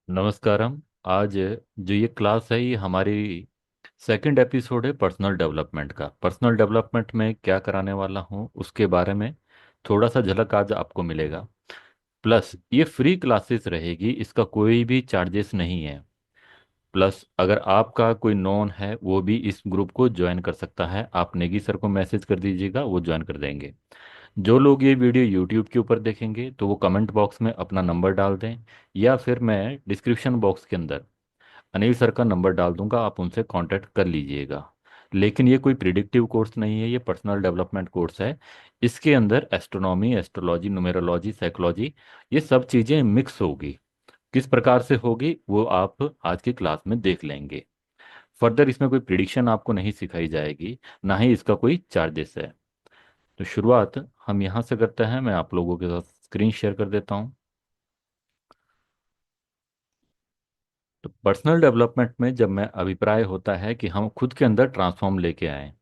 नमस्कारम। आज जो ये क्लास है ये हमारी सेकंड एपिसोड है पर्सनल डेवलपमेंट का। पर्सनल डेवलपमेंट में क्या कराने वाला हूँ उसके बारे में थोड़ा सा झलक आज आपको मिलेगा। प्लस ये फ्री क्लासेस रहेगी, इसका कोई भी चार्जेस नहीं है। प्लस अगर आपका कोई नॉन है वो भी इस ग्रुप को ज्वाइन कर सकता है। आप नेगी सर को मैसेज कर दीजिएगा, वो ज्वाइन कर देंगे। जो लोग ये वीडियो यूट्यूब के ऊपर देखेंगे तो वो कमेंट बॉक्स में अपना नंबर डाल दें, या फिर मैं डिस्क्रिप्शन बॉक्स के अंदर अनिल सर का नंबर डाल दूंगा, आप उनसे कांटेक्ट कर लीजिएगा। लेकिन ये कोई प्रिडिक्टिव कोर्स नहीं है, ये पर्सनल डेवलपमेंट कोर्स है। इसके अंदर एस्ट्रोनॉमी, एस्ट्रोलॉजी, न्यूमेरोलॉजी, साइकोलॉजी, ये सब चीज़ें मिक्स होगी। किस प्रकार से होगी वो आप आज की क्लास में देख लेंगे। फर्दर इसमें कोई प्रिडिक्शन आपको नहीं सिखाई जाएगी, ना ही इसका कोई चार्जेस है। तो शुरुआत हम यहाँ से करते हैं। मैं आप लोगों के साथ स्क्रीन शेयर कर देता हूँ। तो पर्सनल डेवलपमेंट में जब मैं अभिप्राय होता है कि हम खुद के अंदर ट्रांसफॉर्म लेके आए,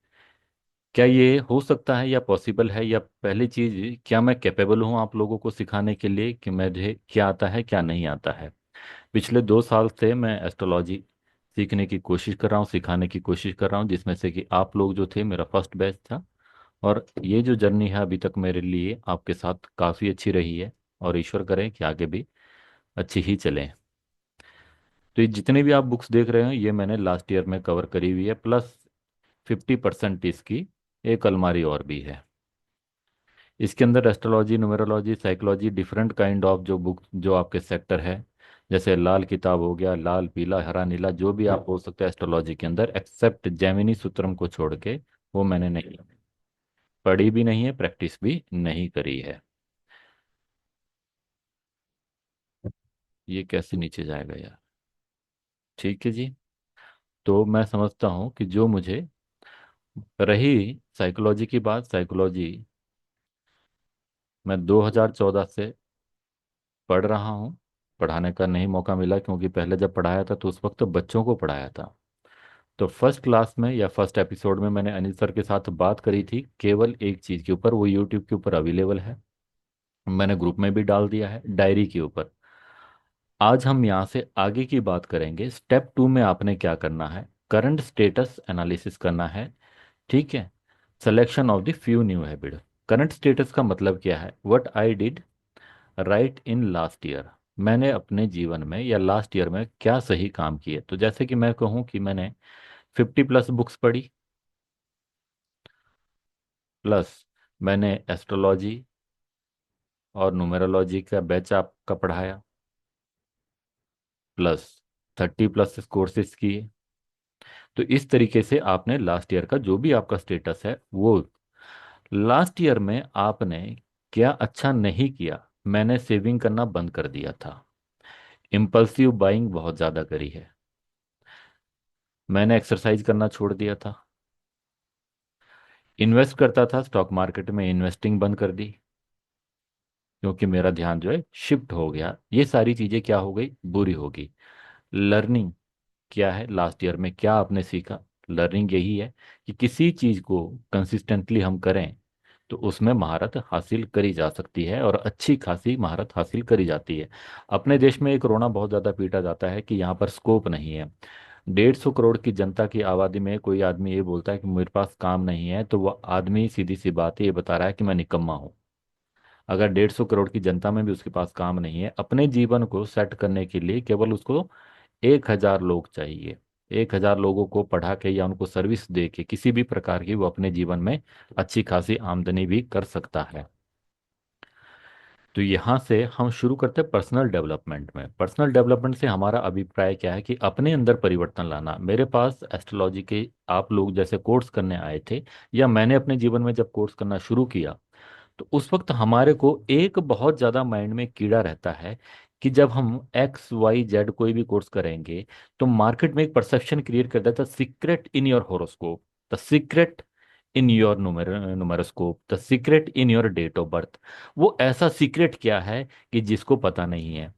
क्या ये हो सकता है या पॉसिबल है, या पहली चीज क्या मैं कैपेबल हूँ आप लोगों को सिखाने के लिए कि मुझे क्या आता है क्या नहीं आता है। पिछले 2 साल से मैं एस्ट्रोलॉजी सीखने की कोशिश कर रहा हूँ, सिखाने की कोशिश कर रहा हूँ, जिसमें से कि आप लोग जो थे मेरा फर्स्ट बैच था। और ये जो जर्नी है अभी तक मेरे लिए आपके साथ काफ़ी अच्छी रही है, और ईश्वर करे कि आगे भी अच्छी ही चले। तो ये जितने भी आप बुक्स देख रहे हैं ये मैंने लास्ट ईयर में कवर करी हुई है, प्लस 50% इसकी एक अलमारी और भी है। इसके अंदर astrology, numerology, psychology, different kind of जो बुक जो आपके सेक्टर है, जैसे लाल किताब हो गया, लाल पीला हरा नीला, जो भी आप बोल सकते हैं एस्ट्रोलॉजी के अंदर, एक्सेप्ट जैमिनी सूत्रम को छोड़ के, वो मैंने नहीं पढ़ी भी नहीं है, प्रैक्टिस भी नहीं करी है। ये कैसे नीचे जाएगा यार। ठीक है जी। तो मैं समझता हूँ कि जो मुझे रही साइकोलॉजी की बात, साइकोलॉजी मैं 2014 से पढ़ रहा हूँ। पढ़ाने का नहीं मौका मिला, क्योंकि पहले जब पढ़ाया था तो उस वक्त तो बच्चों को पढ़ाया था। तो फर्स्ट क्लास में या फर्स्ट एपिसोड में मैंने अनिल सर के साथ बात करी थी केवल एक चीज़ के ऊपर, वो यूट्यूब के ऊपर अवेलेबल है, मैंने ग्रुप में भी डाल दिया है, डायरी के ऊपर। आज हम यहाँ से आगे की बात करेंगे। स्टेप 2 में आपने क्या करना है, करंट स्टेटस एनालिसिस करना है। ठीक है। Selection of the few new habit. Current status का मतलब क्या है, what I did right in last year. मैंने अपने जीवन में या लास्ट ईयर में क्या सही काम किए। तो जैसे कि मैं कहूँ कि मैंने 50+ बुक्स पढ़ी, प्लस मैंने एस्ट्रोलॉजी और न्यूमेरोलॉजी का बैच आपका पढ़ाया, प्लस 30+ कोर्सेज किए। तो इस तरीके से आपने लास्ट ईयर का जो भी आपका स्टेटस है वो, लास्ट ईयर में आपने क्या अच्छा नहीं किया। मैंने सेविंग करना बंद कर दिया था, इम्पल्सिव बाइंग बहुत ज़्यादा करी है, मैंने एक्सरसाइज करना छोड़ दिया था, इन्वेस्ट करता था स्टॉक मार्केट में, इन्वेस्टिंग बंद कर दी, क्योंकि मेरा ध्यान जो है शिफ्ट हो गया। ये सारी चीज़ें क्या हो गई, बुरी हो गई। लर्निंग क्या है, लास्ट ईयर में क्या आपने सीखा। लर्निंग यही है कि किसी चीज़ को कंसिस्टेंटली हम करें तो उसमें महारत हासिल करी जा सकती है, और अच्छी खासी महारत हासिल करी जाती है। अपने देश में एक रोना बहुत ज़्यादा पीटा जाता है कि यहाँ पर स्कोप नहीं है। 150 करोड़ की जनता की आबादी में कोई आदमी ये बोलता है कि मेरे पास काम नहीं है, तो वो आदमी सीधी सी बात है ये बता रहा है कि मैं निकम्मा हूँ। अगर 150 करोड़ की जनता में भी उसके पास काम नहीं है, अपने जीवन को सेट करने के लिए केवल उसको 1,000 लोग चाहिए। 1,000 लोगों को पढ़ा के या उनको सर्विस दे के किसी भी प्रकार की वो अपने जीवन में अच्छी खासी आमदनी भी कर सकता है। तो यहाँ से हम शुरू करते हैं पर्सनल डेवलपमेंट में। पर्सनल डेवलपमेंट से हमारा अभिप्राय क्या है कि अपने अंदर परिवर्तन लाना। मेरे पास एस्ट्रोलॉजी के आप लोग जैसे कोर्स करने आए थे, या मैंने अपने जीवन में जब कोर्स करना शुरू किया, तो उस वक्त हमारे को एक बहुत ज़्यादा माइंड में कीड़ा रहता है कि जब हम XYZ कोई भी कोर्स करेंगे तो मार्केट में एक परसेप्शन क्रिएट कर देता है, secret in your horoscope, the secret in your numeroscope, the secret in your date of birth. वो ऐसा सीक्रेट क्या है कि जिसको पता नहीं है।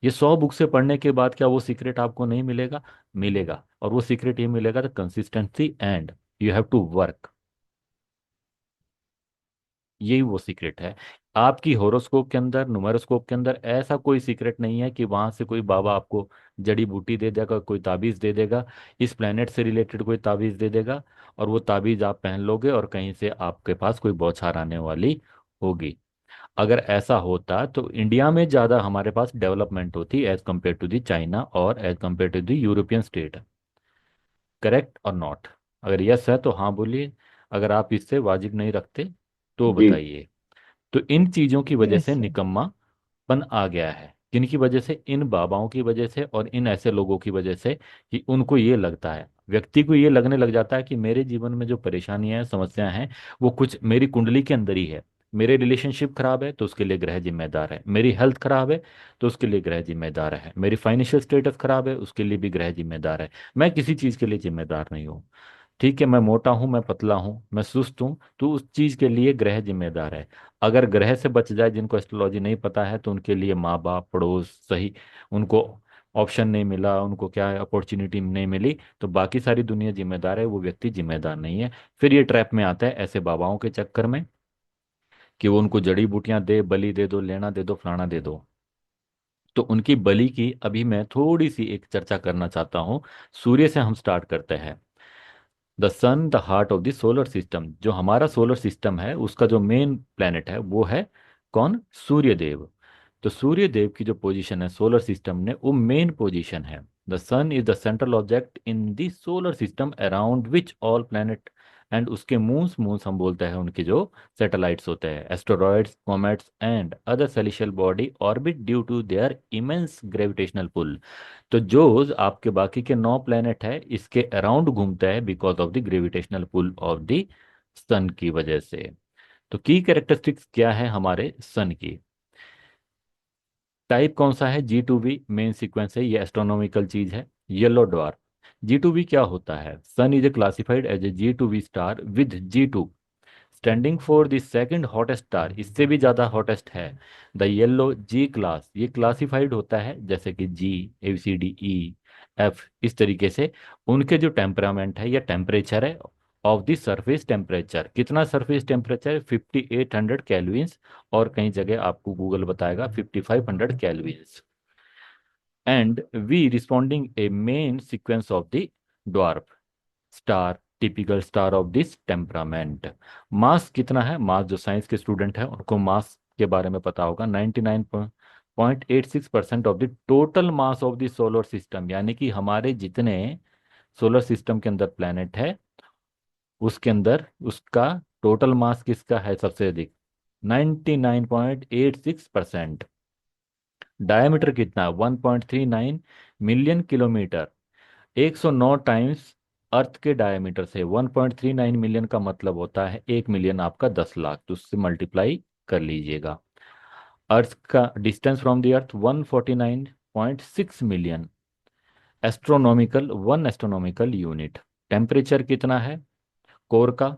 ये 100 बुक से पढ़ने के बाद क्या वो सीक्रेट आपको नहीं मिलेगा, मिलेगा। और वो सीक्रेट ये मिलेगा, the consistency and you have to work. यही वो सीक्रेट है। आपकी होरोस्कोप के अंदर, न्यूमेरोस्कोप के अंदर ऐसा कोई सीक्रेट नहीं है कि वहां से कोई बाबा आपको जड़ी बूटी दे देगा, कोई ताबीज दे देगा, इस प्लेनेट से रिलेटेड कोई ताबीज दे देगा, और वो ताबीज आप पहन लोगे और कहीं से आपके पास कोई बौछार आने वाली होगी। अगर ऐसा होता तो इंडिया में ज़्यादा हमारे पास डेवलपमेंट होती as compare to the China और as compare to the European state. Correct और नॉट? अगर यस है तो हाँ बोलिए, अगर आप इससे वाजिब नहीं रखते तो जी। बताइए। तो इन चीज़ों की वजह यस से सर। निकम्मापन आ गया है, किन की वजह से? इन बाबाओं की वजह से और इन ऐसे लोगों की वजह से कि उनको ये लगता है, व्यक्ति को ये लगने लग जाता है कि मेरे जीवन में जो परेशानियां हैं, समस्याएं हैं, वो कुछ मेरी कुंडली के अंदर ही है। मेरे रिलेशनशिप खराब है तो उसके लिए ग्रह जिम्मेदार है, मेरी हेल्थ खराब है तो उसके लिए ग्रह जिम्मेदार है, मेरी फाइनेंशियल स्टेटस खराब है उसके लिए भी ग्रह जिम्मेदार है। मैं किसी चीज़ के लिए जिम्मेदार नहीं हूँ। ठीक है, मैं मोटा हूं, मैं पतला हूं, मैं सुस्त हूं, तो उस चीज के लिए ग्रह जिम्मेदार है। अगर ग्रह से बच जाए, जिनको एस्ट्रोलॉजी नहीं पता है, तो उनके लिए माँ बाप, पड़ोस, सही उनको ऑप्शन नहीं मिला, उनको क्या अपॉर्चुनिटी नहीं मिली, तो बाकी सारी दुनिया जिम्मेदार है, वो व्यक्ति जिम्मेदार नहीं है। फिर ये ट्रैप में आता है ऐसे बाबाओं के चक्कर में कि वो उनको जड़ी बूटियां दे, बलि दे दो, लेना दे दो, फलाना दे दो। तो उनकी बलि की अभी मैं थोड़ी सी एक चर्चा करना चाहता हूँ। सूर्य से हम स्टार्ट करते हैं। The sun the heart of the solar system, जो हमारा सोलर सिस्टम है उसका जो मेन प्लेनेट है वो है कौन? सूर्य देव। तो सूर्य देव की जो पोजीशन है सोलर सिस्टम में, वो मेन पोजीशन है। The sun is the central object in the solar system around which all planet and उसके मून्स, मून्स हम बोलते हैं उनके जो सैटेलाइट्स होते हैं, asteroids, comets and other celestial body orbit due to their immense gravitational pull. तो जो आपके बाकी के 9 प्लेनेट है इसके अराउंड घूमता है because of the gravitational pull of the sun की वजह से। तो की कैरेक्टरिस्टिक्स क्या है हमारे सन की? टाइप कौन सा है? G2b मेन सीक्वेंस है, ये एस्ट्रोनॉमिकल चीज है। Yellow dwarf. G2b क्या होता है? Sun is classified as a G2b star with G2 standing for the second hottest star, इससे भी ज्यादा हॉटेस्ट है द येलो जी क्लास। ये क्लासिफाइड होता है जैसे कि G, ABCDE, F, इस तरीके से। उनके जो टेम्परामेंट है या टेम्परेचर है ऑफ द सरफेस टेम्परेचर, कितना सरफेस टेम्परेचर? 5800 केल्विन्स, और कई जगह आपको गूगल बताएगा 5500 kelvins. And we responding a main sequence of the dwarf star, typical star of this temperament. Mass कितना है? मास, जो साइंस के स्टूडेंट है उनको मास के बारे में पता होगा, 99.86% of the total mass of the solar system, यानी कि हमारे जितने सोलर सिस्टम के अंदर प्लैनेट है उसके अंदर उसका टोटल मास किसका है सबसे अधिक? 99.86%। डायमीटर कितना? 1.39 मिलियन किलोमीटर, 109 टाइम्स अर्थ के डायमीटर से। 1.39 मिलियन का मतलब होता है 1 मिलियन आपका 10 लाख, तो उससे मल्टीप्लाई कर लीजिएगा। अर्थ का distance from the earth 149.6 million astronomical, 1 astronomical unit. Temperature कितना है कोर का?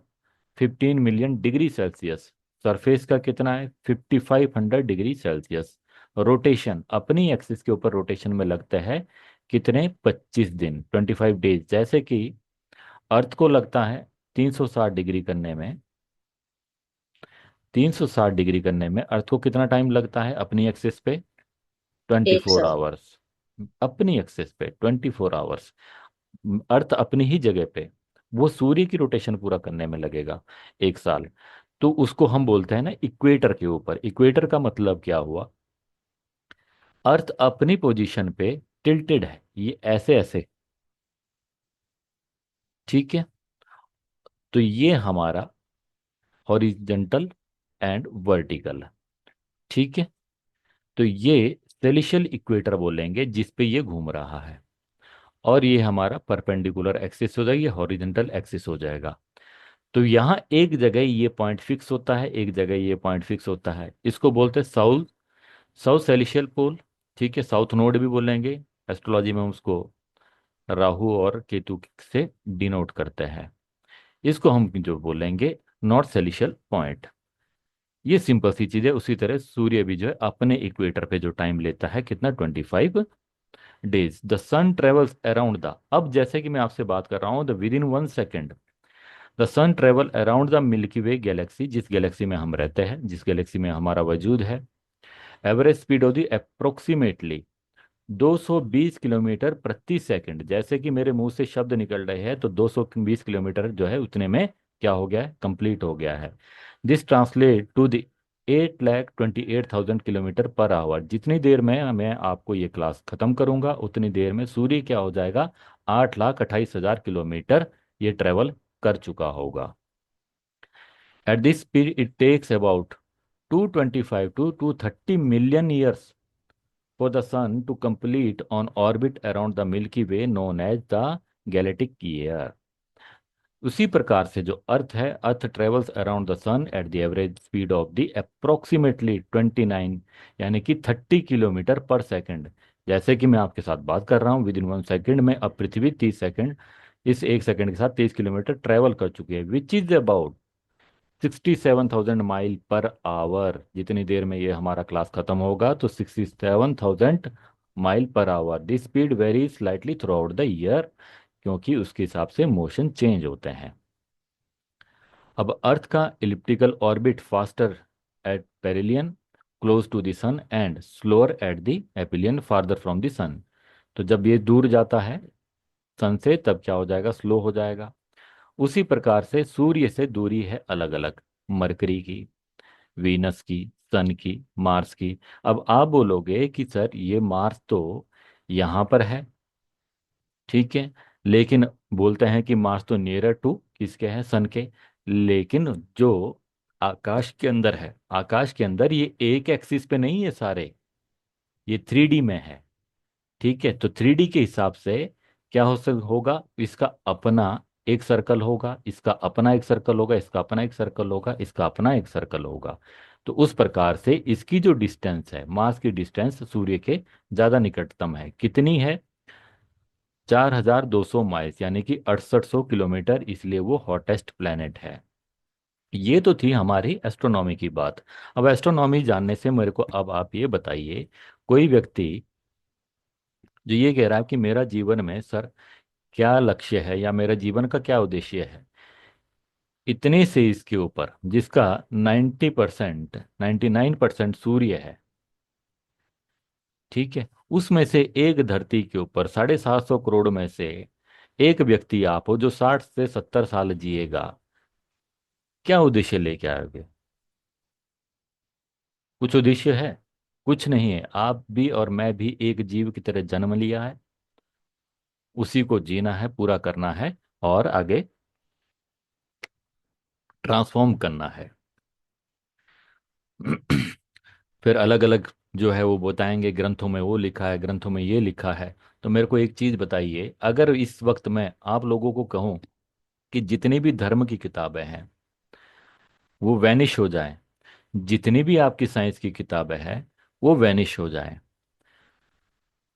15 मिलियन डिग्री सेल्सियस। सरफेस का कितना है? 5500 डिग्री सेल्सियस। रोटेशन अपनी एक्सिस के ऊपर रोटेशन में लगता है कितने? 25 दिन, 25 डेज। जैसे कि अर्थ को लगता है 360 डिग्री करने में, 360 डिग्री करने में अर्थ को कितना टाइम लगता है अपनी एक्सिस पे? ट्वेंटी एक फोर साल। आवर्स अपनी एक्सिस पे 24 आवर्स। अर्थ अपनी ही जगह पे वो सूर्य की रोटेशन पूरा करने में लगेगा 1 साल। तो उसको हम बोलते हैं ना इक्वेटर के ऊपर। इक्वेटर का मतलब क्या हुआ? अर्थ अपनी पोजीशन पे टिल्टेड है, ये ऐसे ऐसे। ठीक है, तो ये हमारा हॉरिजेंटल एंड वर्टिकल। ठीक है, तो ये सेलिशियल इक्वेटर बोलेंगे जिस पे ये घूम रहा है, और ये हमारा परपेंडिकुलर एक्सिस हो जाएगा, ये हॉरिजेंटल एक्सिस हो जाएगा। तो यहाँ एक जगह ये पॉइंट फिक्स होता है, एक जगह ये पॉइंट फिक्स होता है, इसको बोलते हैं साउथ, साउथ सेलिशियल पोल। ठीक है, साउथ नोड भी बोलेंगे, एस्ट्रोलॉजी में हम उसको राहु और केतु से डिनोट करते हैं। इसको हम जो बोलेंगे नॉर्थ सेलिशियल पॉइंट। ये सिंपल सी चीज है। उसी तरह सूर्य भी जो है अपने इक्वेटर पे जो टाइम लेता है कितना? 25 days. The sun travels around the, अब जैसे कि मैं आपसे बात कर रहा हूँ the with in 1 second, the sun travel around the milky way galaxy, जिस गैलेक्सी में हम रहते हैं, जिस गैलेक्सी में हमारा वजूद है, average speed of the approximately 220 kilometre प्रति सेकंड। जैसे कि मेरे मुंह से शब्द निकल रहे हैं, तो 220 किलोमीटर जो है उतने में क्या हो गया है, कंप्लीट हो गया है। This translate to the 8,28,000 kilometre per hour. जितनी देर में मैं आपको ये क्लास खत्म करूंगा उतनी देर में सूर्य क्या हो जाएगा, 8,28,000 किलोमीटर ये ट्रेवल कर चुका होगा। At this speed it takes about 225 to 230 million years for the sun to complete on orbit around the Milky Way known as the galactic year। उसी प्रकार से जो अर्थ है, earth travels around the sun at the average speed of the approximately 29 यानी कि 30 kilometre पर second. जैसे कि मैं आपके साथ बात कर रहा हूँ, विद इन 1 सेकेंड में अब पृथ्वी 30 सेकंड, इस 1 सेकंड के साथ 30 किलोमीटर ट्रेवल कर चुकी है, विच इज अबाउट 67,000 माइल पर आवर। जितनी देर में ये हमारा क्लास खत्म होगा तो 67,000 mile per hour. This speed very slightly through out the year, क्योंकि उसके हिसाब से मोशन चेंज होते हैं। अब अर्थ का elliptical orbit faster at perihelion close to the sun and slower at the aphelion farther from the sun. तो जब ये दूर जाता है सन से तब क्या हो जाएगा, स्लो हो जाएगा। उसी प्रकार से सूर्य से दूरी है अलग अलग, मरकरी की, वीनस की, सन की, मार्स की। अब आप बोलोगे कि सर ये मार्स तो यहाँ पर है, ठीक है, लेकिन बोलते हैं कि मार्स तो नियरर टू किसके है, सन के। लेकिन जो आकाश के अंदर है, आकाश के अंदर ये एक एक्सिस पे नहीं है सारे, ये 3D में है, ठीक है। तो 3D के हिसाब से क्या होगा, इसका अपना एक सर्कल होगा, इसका अपना एक सर्कल होगा, इसका अपना एक सर्कल होगा, इसका अपना एक सर्कल होगा। तो उस प्रकार से इसकी जो डिस्टेंस है, मास की डिस्टेंस सूर्य के ज्यादा निकटतम है, कितनी है, 4,200 माइल्स यानी कि 6,800 किलोमीटर, इसलिए वो हॉटेस्ट प्लेनेट है। ये तो थी हमारी एस्ट्रोनॉमी की बात। अब एस्ट्रोनॉमी जानने से मेरे को अब आप ये बताइए, कोई व्यक्ति जो ये कह रहा है कि मेरा जीवन में सर क्या लक्ष्य है या मेरा जीवन का क्या उद्देश्य है, इतने से इसके ऊपर जिसका 90%, 99% सूर्य है, ठीक है, उसमें से एक धरती के ऊपर 750 करोड़ में से एक व्यक्ति आप हो जो 60 से 70 साल जिएगा, क्या उद्देश्य लेके आओगे? कुछ उद्देश्य है? कुछ नहीं है। आप भी और मैं भी एक जीव की तरह जन्म लिया है, उसी को जीना है, पूरा करना है और आगे ट्रांसफॉर्म करना है। फिर अलग अलग जो है वो बताएंगे, ग्रंथों में वो लिखा है, ग्रंथों में ये लिखा है। तो मेरे को एक चीज बताइए, अगर इस वक्त मैं आप लोगों को कहूं कि जितनी भी धर्म की किताबें हैं वो वैनिश हो जाएं, जितनी भी आपकी साइंस की किताबें हैं वो वैनिश हो जाएं,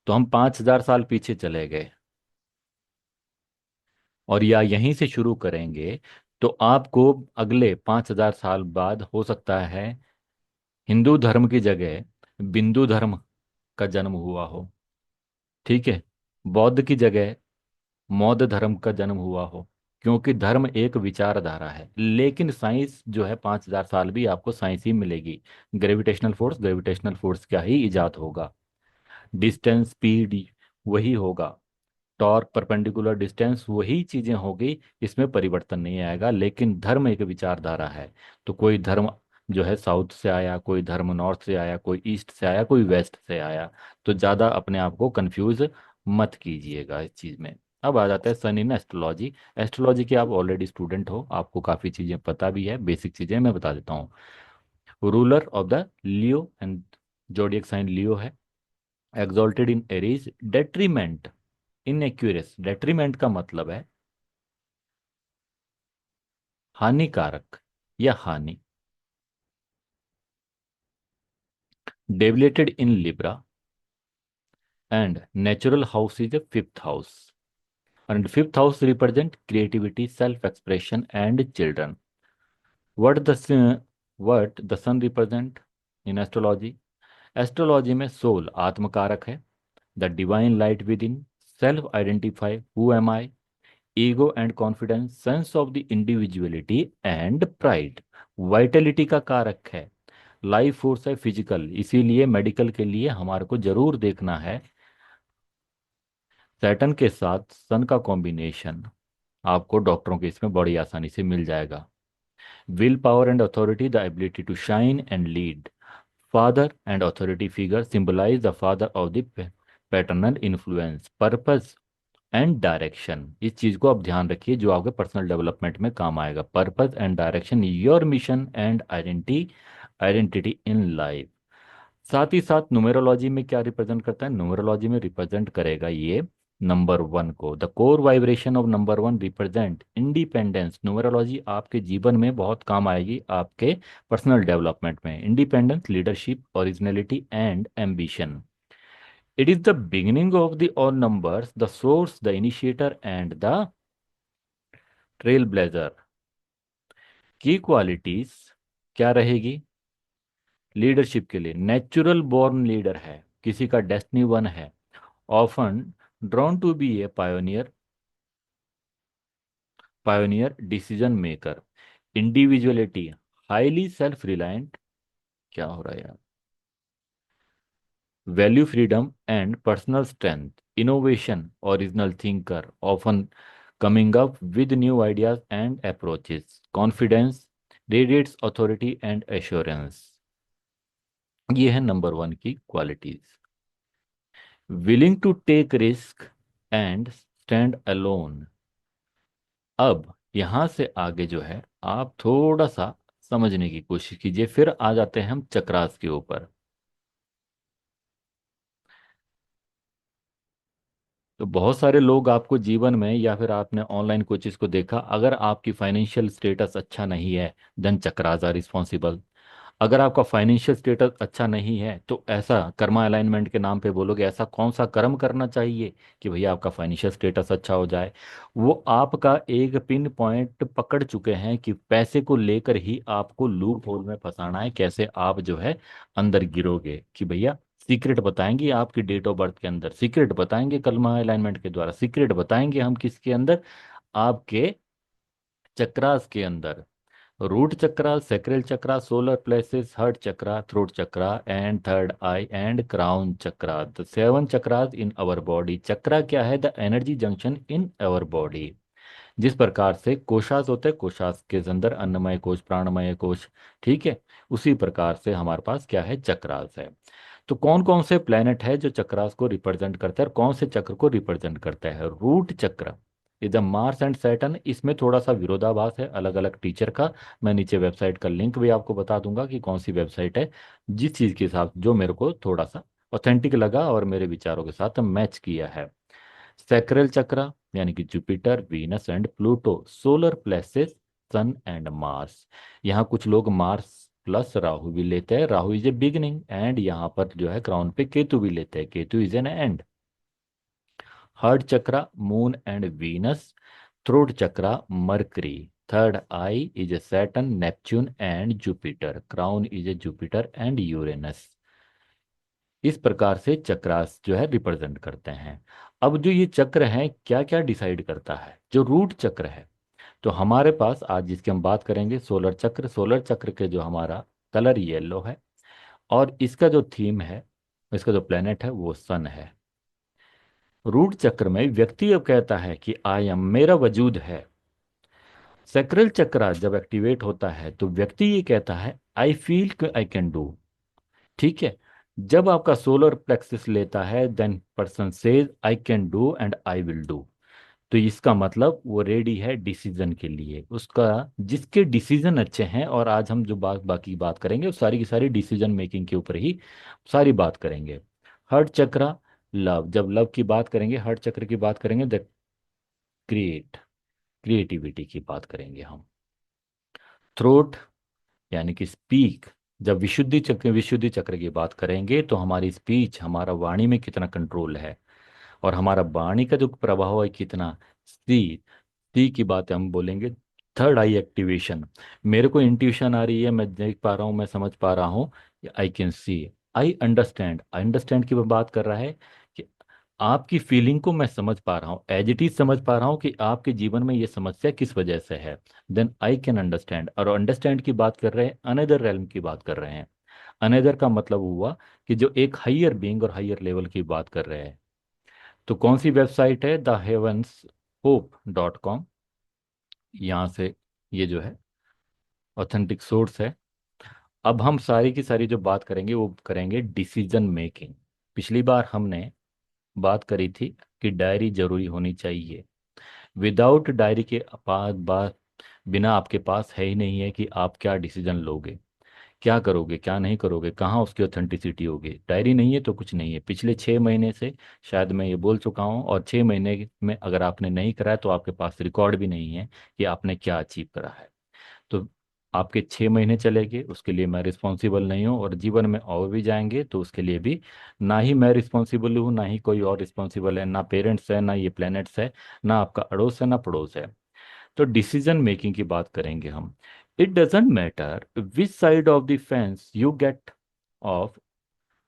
तो हम 5,000 साल पीछे चले गए और या यहीं से शुरू करेंगे, तो आपको अगले 5,000 साल बाद हो सकता है हिंदू धर्म की जगह बिंदु धर्म का जन्म हुआ हो, ठीक है, बौद्ध की जगह मौर्य धर्म का जन्म हुआ हो, क्योंकि धर्म एक विचारधारा है। लेकिन साइंस जो है 5,000 साल भी आपको साइंस ही मिलेगी। ग्रेविटेशनल फोर्स का ही इजाद होगा, डिस्टेंस स्पीड वही होगा, टॉर्क परपेंडिकुलर डिस्टेंस वही चीजें होगी, इसमें परिवर्तन नहीं आएगा। लेकिन धर्म एक विचारधारा है, तो कोई धर्म जो है साउथ से आया, कोई धर्म नॉर्थ से आया, कोई ईस्ट से आया, कोई वेस्ट से आया, तो ज्यादा अपने आप को कंफ्यूज मत कीजिएगा इस चीज में। अब आ जाता है सन इन एस्ट्रोलॉजी। एस्ट्रोलॉजी के आप ऑलरेडी स्टूडेंट हो, आपको काफी चीजें पता भी है, बेसिक चीजें मैं बता देता हूँ। Ruler of the Leo and zodiac sign Leo है, exalted in Aries, detriment in Aquarius. Detriment का मतलब है हानिकारक या हानि। Debilitated in Libra and natural house is the fifth house, and fifth house represent creativity, self expression and children। What the sun represent in astrology? Astrology में soul आत्मकारक है, the divine light with in, self identify who am I, ego and confidence, sense of the individuality and pride. Vitality का कारक है, life force है physical, इसीलिए medical के लिए हमारे को जरूर देखना है सैटर्न के साथ सन का कॉम्बिनेशन। आपको डॉक्टरों के इसमें बड़ी आसानी से मिल जाएगा। Will power and authority, the ability to shine and lead. Father and authority figure symbolise the father of the paternal influence. Purpose and direction, इस चीज को आप ध्यान रखिए जो आपके पर्सनल डेवलपमेंट में काम आएगा। Purpose and direction, your mission and identity in life. साथ ही साथ न्यूमेरोलॉजी में क्या रिप्रेजेंट करता है, न्यूमेरोलॉजी में रिप्रेजेंट करेगा ये नंबर वन को। The core vibration of number one represent independence. Numerology आपके जीवन में बहुत काम आएगी, आपके पर्सनल डेवलपमेंट में। Independence, leadership, originality and ambition. It is the beginning of the all numbers, the source, the initiator and the trail blazer. की qualities क्या रहेगी लीडरशिप के लिए? नेचुरल बॉर्न लीडर है, किसी का डेस्टिनी वन है। Often drawn to be a pioneer, decision maker. Individuality, highly self reliant. क्या हो रहा है यार? Value freedom and personal strength. Innovation, original thinker, often coming up with new ideas and approaches. Confidence, radiates authority and assurance. ये है number one की qualities. Willing to take risk and stand alone. अब यहां से आगे जो है आप थोड़ा सा समझने की कोशिश कीजिए, फिर आ जाते हैं हम चक्रास के ऊपर। तो बहुत सारे लोग आपको जीवन में या फिर आपने ऑनलाइन कोचिज को देखा, अगर आपकी फाइनेंशियल स्टेटस अच्छा नहीं है देन चक्रास आर रिस्पॉन्सिबल। अगर आपका फाइनेंशियल स्टेटस अच्छा नहीं है तो ऐसा कर्मा अलाइनमेंट के नाम पे बोलोगे ऐसा कौन सा कर्म करना चाहिए कि भैया आपका फाइनेंशियल स्टेटस अच्छा हो जाए। वो आपका एक पिन पॉइंट पकड़ चुके हैं कि पैसे को लेकर ही आपको लूप होल में फंसाना है, कैसे आप जो है अंदर गिरोगे। कि भैया सीक्रेट बताएंगे आपकी डेट ऑफ बर्थ के अंदर, सीक्रेट बताएंगे कर्मा अलाइनमेंट के द्वारा, सीक्रेट बताएंगे हम किसके अंदर, आपके चक्रास के अंदर। Root chakra, sacral chakra, solar plexus, heart chakra, throat chakra and third eye and crown chakra. The seven chakras in our body. Chakra क्या है? The energy junction in our body. जिस प्रकार से कोशास होते हैं, कोशास के अंदर अन्नमय कोश, प्राणमय कोश, ठीक है, उसी प्रकार से हमारे पास क्या है, चक्रास है। तो कौन कौन से प्लेनेट है जो चक्रास को रिप्रेजेंट करता है और कौन से चक्र को रिप्रेजेंट करता है? रूट चक्र is the Mars and Saturn. इसमें थोड़ा सा विरोधाभास है अलग अलग टीचर का। मैं नीचे वेबसाइट का लिंक भी आपको बता दूंगा कि कौन सी वेबसाइट है, जिस चीज के हिसाब जो मेरे को थोड़ा सा ऑथेंटिक लगा और मेरे विचारों के साथ मैच किया है। सैक्रल चक्र यानी कि Jupiter, Venus and Pluto. Solar plexus, sun and Mars. यहाँ कुछ लोग मार्स प्लस राहु भी लेते हैं, Rahu is a beginning, and यहाँ पर जो है क्राउन पे केतु भी लेते हैं, Ketu is an and. Heart चक्र, मून एंड वीनस। थ्रोट चक्र, mercury. Third I is a Saturn, Neptune and Jupiter. Crown is a Jupiter and Uranus. इस प्रकार से चक्रास जो है रिप्रेजेंट करते हैं। अब जो ये चक्र है क्या क्या डिसाइड करता है? जो रूट चक्र है, तो हमारे पास आज जिसकी हम बात करेंगे सोलर चक्र। सोलर चक्र के जो हमारा कलर येलो है और इसका जो थीम है, इसका जो प्लेनेट है वो सन है। रूट चक्र में व्यक्ति अब कहता है कि आई एम, मेरा वजूद है। सैक्रल चक्र जब एक्टिवेट होता है तो व्यक्ति ये कहता है I feel I can do. ठीक है। जब आपका सोलर प्लेक्सस लेता है then person says I can do and I will do. तो इसका मतलब वो रेडी है डिसीजन के लिए, उसका जिसके डिसीजन अच्छे हैं। और आज हम जो बाकी बात करेंगे वो सारी की सारी डिसीजन मेकिंग के ऊपर ही सारी बात करेंगे। हर्ट चक्र, लव, जब लव की बात करेंगे, हर्ट चक्र की बात करेंगे, द क्रिएटिविटी की बात करेंगे हम। थ्रोट यानी कि स्पीक, जब विशुद्धि चक्र की बात करेंगे तो हमारी स्पीच, हमारा वाणी में कितना कंट्रोल है और हमारा वाणी का जो प्रभाव है कितना। सी की बात हम बोलेंगे। थर्ड आई एक्टिवेशन, मेरे को इंट्यूशन आ रही है, मैं देख पा रहा हूँ, मैं समझ पा रहा हूँ, I can see. I understand, understand की वो बात कर रहा है कि आपकी फीलिंग को मैं समझ पा रहा हूँ, एज इट इज समझ पा रहा हूँ कि आपके जीवन में ये समस्या किस वजह से है। Then I can understand. और अंडरस्टैंड की बात कर रहे हैं, अनदर रेलम की बात कर रहे हैं। अनदर का मतलब हुआ कि जो एक हाइयर बीइंग और हाइयर लेवल की बात कर रहे हैं। तो कौन सी वेबसाइट है? theheavenshope.com। यहाँ से ये जो है ऑथेंटिक सोर्स है। अब हम सारी की सारी जो बात करेंगे वो करेंगे डिसीजन मेकिंग। पिछली बार हमने बात करी थी कि डायरी जरूरी होनी चाहिए। विदाउट डायरी के पास बात बिना आपके पास है ही नहीं है कि आप क्या डिसीजन लोगे, क्या करोगे, क्या नहीं करोगे, कहाँ उसकी ऑथेंटिसिटी होगी। डायरी नहीं है तो कुछ नहीं है। पिछले 6 महीने से शायद मैं ये बोल चुका हूँ, और 6 महीने में अगर आपने नहीं करा है तो आपके पास रिकॉर्ड भी नहीं है कि आपने क्या अचीव करा है। तो आपके 6 महीने चले गए, उसके लिए मैं रिस्पॉन्सिबल नहीं हूँ, और जीवन में और भी जाएंगे तो उसके लिए भी ना ही मैं रिस्पॉन्सिबल हूँ, ना ही कोई और रिस्पॉन्सिबल है, ना पेरेंट्स है, ना ये प्लैनेट्स है, ना आपका अड़ोस है, ना पड़ोस है। तो डिसीजन मेकिंग की बात करेंगे हम। It doesn't matter which side of the fence you get of